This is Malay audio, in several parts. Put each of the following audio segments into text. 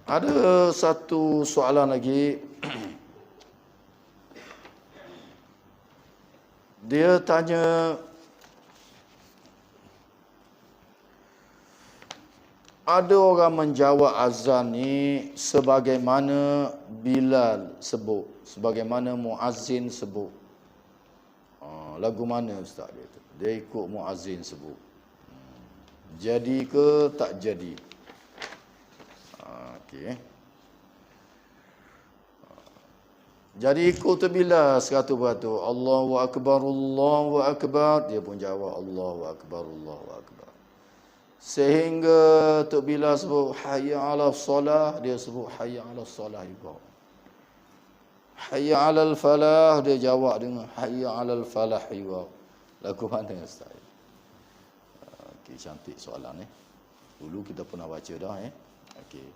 Ada satu soalan lagi. Dia tanya, ada orang menjawab azan ni sebagaimana Bilal sebut, sebagaimana muazzin sebut. Lagu mana Ustaz dia tu? Dia ikut muazzin sebut. Jadi ke tak jadi? Okey. Jadi ikut tu bila 100%. Allahu Akbar, Allahu Akbar. Dia pun jawab Allahu Akbar, Allahu Akbar. Sehingga Tok Bila sebut hayya 'ala solah, dia sebut hayya 'ala solah juga. Hayya 'alal falah, dia jawab dengan hayya 'alal falah juga. Lagu mana Ustaz? Okey, cantik soalan ni. Dulu kita pernah baca dah Okey.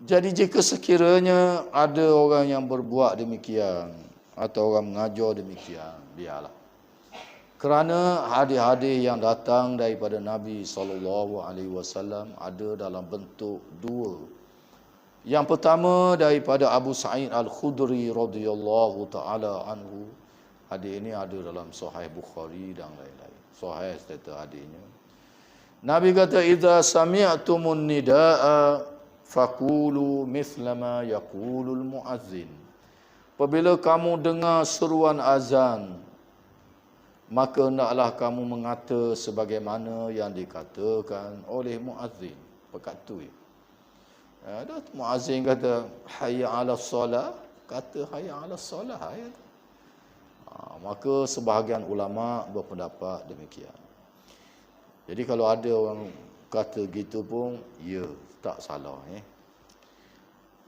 Jadi jika sekiranya ada orang yang berbuat demikian atau orang mengajar demikian, biarlah. Kerana hadis-hadis yang datang daripada Nabi SAW ada dalam bentuk dua. Yang pertama daripada Abu Sa'id Al-Khudri radhiyallahu taala anhu. Hadis ini ada dalam Sahih Bukhari dan lain-lain. Sahih serta hadisnya. Nabi kata, "Idza sami'tumun nidaa faqulu mithla ma yaqulul muazzin." Apabila kamu dengar seruan azan, maka hendaklah kamu mengata sebagaimana yang dikatakan oleh muazzin. Pekatui. Ada muazzin kata hayya 'alas solah, kata hayya 'alas solah maka sebahagian ulama berpendapat demikian. Jadi kalau ada orang kata gitu pun ya, tak salah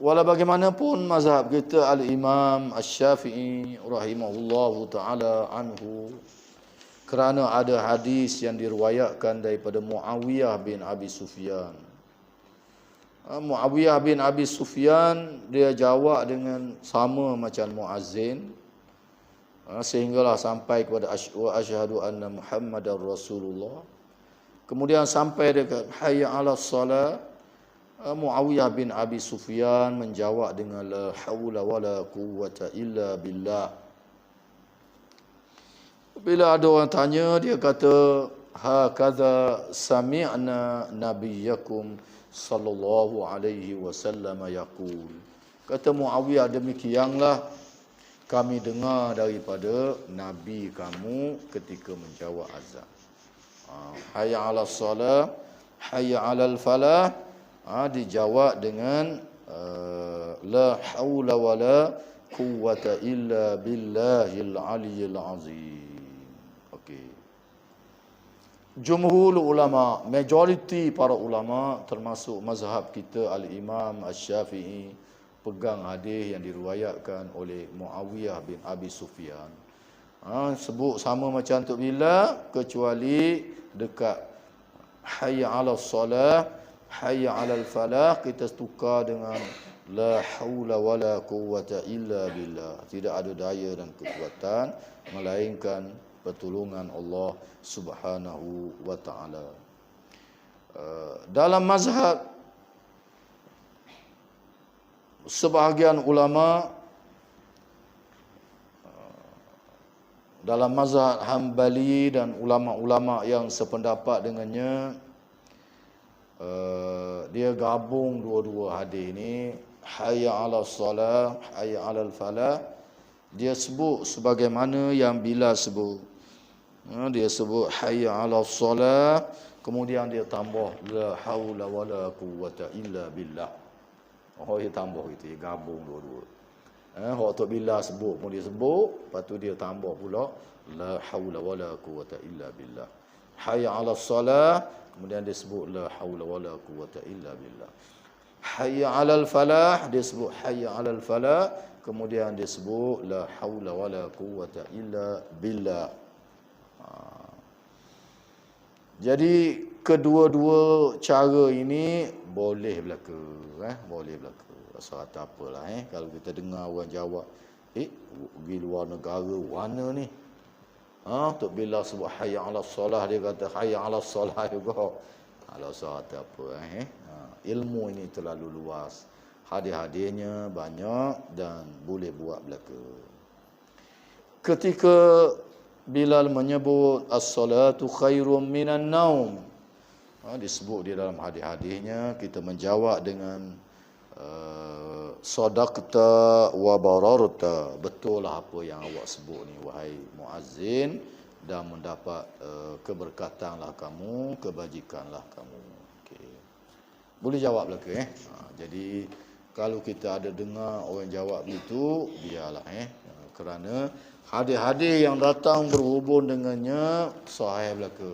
Walau bagaimanapun mazhab kita Al-Imam Asy-Syafi'i rahimahullahu taala anhu, kerana ada hadis yang diriwayatkan daripada Muawiyah bin Abi Sufyan. Muawiyah bin Abi Sufyan dia jawab dengan sama macam muazzin, sehinggalah sampai kepada asyhadu anna Muhammadar Rasulullah. Kemudian sampai dekat hayya 'alas salat, Muawiyah bin Abi Sufyan menjawab dengan la haula wala quwwata illa billah. Bila ada orang tanya, dia kata hakadha sami'na nabiyyakum sallallahu alaihi wasallam yaqul. Kata Muawiyah, demikianlah kami dengar daripada nabi kamu ketika menjawab azan. Hayya 'alas salah, hayya 'alal falah, dijawab dengan la haula wala quwwata illa billahil aliyyil azim. Okey. Jumhur ulama, majoriti para ulama termasuk mazhab kita Al-Imam Asy-Syafi'i pegang hadis yang diriwayatkan oleh Muawiyah bin Abi Sufyan. Sebut sama macam Tok Bila, kecuali dekat hayya 'alas salah, hayya 'alal falah kita tukar dengan la haula wala quwwata illa billah. Tidak ada daya dan kekuatan melainkan pertolongan Allah Subhanahu wa taala. Dalam mazhab sebahagian ulama, dalam mazhab Hambali dan ulama-ulama yang sependapat dengannya, dia gabung dua-dua hadis ini, hayya 'alas salah, hayya 'alal falah. Dia sebut sebagaimana yang Bila sebut. Dia sebut hayya 'alas salah, kemudian dia tambah la haula wala quwwata illa billah. Dia tambah itu, dia gabung dua-dua. Hak Tok Bila sebut pun dia sebut, lepas tu dia tambah pula la haula wala quwwata illa billah. Hayya 'alas salah, kemudian dia sebut la haula wala quwwata illa billah. Hayya 'alal falah, dia sebut hayya 'alal falah, kemudian dia sebut la haula wala quwwata illa billah. Jadi kedua-dua cara ini boleh berlaku, boleh berlaku. Rasa kata apalah kalau kita dengar orang jawab, pergi luar negara mana ni? Tok Bila sebut hayya 'alas salah, dia kata hayya 'alas salah juga. Kalau rasa kata apa ilmu ini terlalu luas. Hadir-hadirnya banyak dan boleh buat belaka. Ketika Bilal menyebut as-salatu khairum minan naum, disebut di dalam hadis-hadisnya, kita menjawab dengan sadaqta wa bararta, betul lah apa yang awak sebut ni wahai muazzin, dan mendapat keberkatanlah kamu, kebajikanlah kamu. Okey, boleh jawab belaka jadi kalau kita ada dengar orang jawab begitu, biarlah kerana hadis-hadis yang datang berhubung dengannya sahih belaka.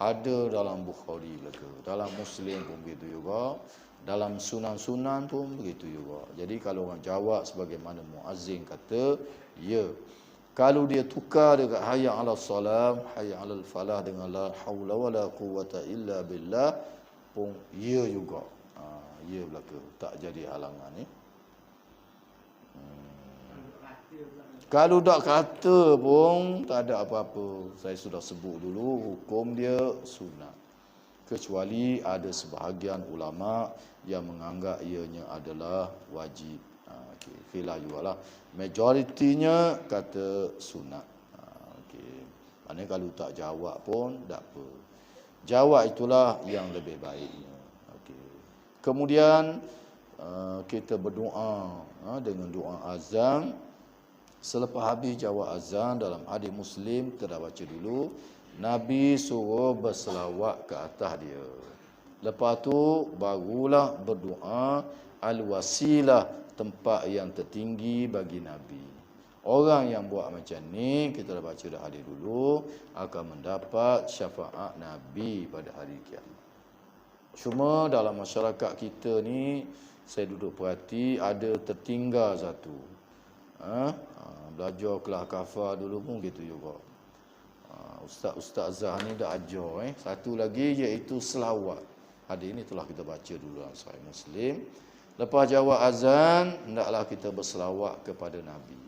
Ada dalam Bukhari belaka, dalam Muslim pun begitu juga, dalam sunan-sunan pun begitu juga. Jadi kalau orang jawab sebagaimana muazzin kata, ya. Kalau dia tukar dekat hayya 'alas salam, hayya 'alal falah dengan la haula wala quwata illa billah pun ya juga. Ya belaka, tak jadi halangan ni. Kalau tak kata pun tak ada apa-apa. Saya sudah sebut dulu hukum dia sunat. Kecuali ada sebahagian ulama yang menganggap ianya adalah wajib. Okey, khilaf jugalah. Majoritinya kata sunat. Okey. Maknanya kalau tak jawab pun tak apa. Jawab itulah yang lebih baiknya. Okey. Kemudian kita berdoa dengan doa azan. Selepas habis jawab azan, dalam hadis Muslim kita dah baca dulu, Nabi suruh berselawat ke atas dia. Lepas tu barulah berdoa al-wasilah, tempat yang tertinggi bagi Nabi. Orang yang buat macam ni, kita dah baca dah hadis dulu, akan mendapat syafaat Nabi pada hari kiamat. Cuma dalam masyarakat kita ni, saya duduk perhati, ada tertinggal satu. Belajar kelas kafar dulu pun gitu juga. Ustaz-ustazah ni dah ajar. Satu lagi iaitu selawat. Hadis ini telah kita baca dulu dalam Sahih Muslim. Lepas jawab azan, hendaklah kita berselawat kepada Nabi.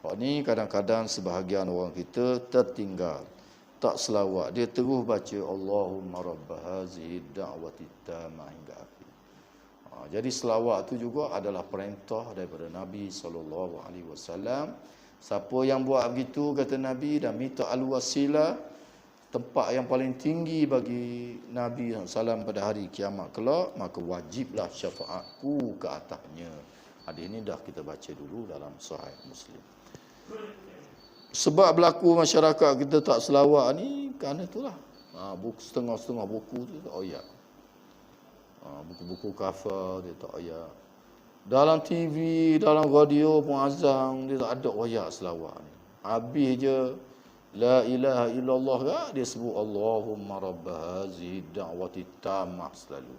Hak ni kadang-kadang sebahagian orang kita tertinggal, tak selawat. Dia terus baca Allahumma rabb hazihi da'wati tammah hingga akhir. Jadi selawat tu juga adalah perintah daripada Nabi SAW. Siapa yang buat begitu, kata Nabi, dan minta al-wasilah, tempat yang paling tinggi bagi Nabi SAW pada hari kiamat kelak, maka wajiblah syafaatku ke atasnya. Hadis ini dah kita baca dulu dalam Sahih Muslim. Sebab berlaku masyarakat kita tak selawat ni, kerana itulah buku setengah-setengah buku tu tak ayat. Buku-buku kafar dia tak ayat. Dalam TV, dalam radio pun azan, dia tak ada ayat selawat ni. Habis je la ilaha illallah kan, dia sebut Allahumma rabb hazihi da'wati tammah selalu.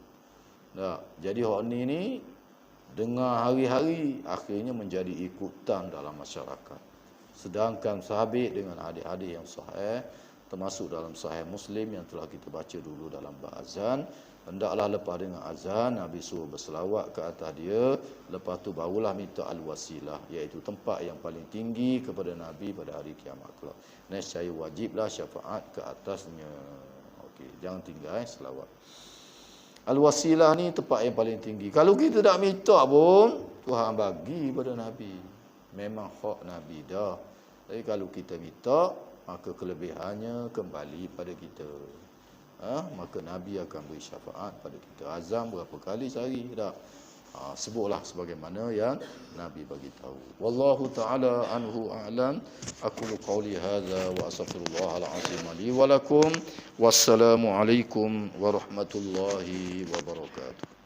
Jadi hak ni dengar hari-hari, akhirnya menjadi ikutan dalam masyarakat. Sedangkan sahabat dengan hadis-hadis yang sahih, termasuk dalam Sahih Muslim yang telah kita baca dulu dalam bab azan, hendaklah lepas dengan azan Nabi suruh berselawat ke atas dia, lepas tu barulah minta al-wasilah, iaitu tempat yang paling tinggi kepada Nabi pada hari kiamat kelak. Nescaya wajiblah syafaat ke atasnya. Okey, jangan tinggal selawat. Al-wasilah ni tempat yang paling tinggi. Kalau kita tak minta pun Tuhan bagi pada Nabi. Memang hak Nabi dah. Tapi kalau kita minta, maka kelebihannya kembali pada kita. Maka Nabi akan beri syafaat pada kita. Azam berapa kali sehari dah. Sebutlah sebagaimana yang Nabi bagi tahu. Wallahu taala anhu a'lam. Aqulu qawli hadza wa astaghfirullahal azim li wa lakum. Wassalamu alaikum warahmatullahi wabarakatuh.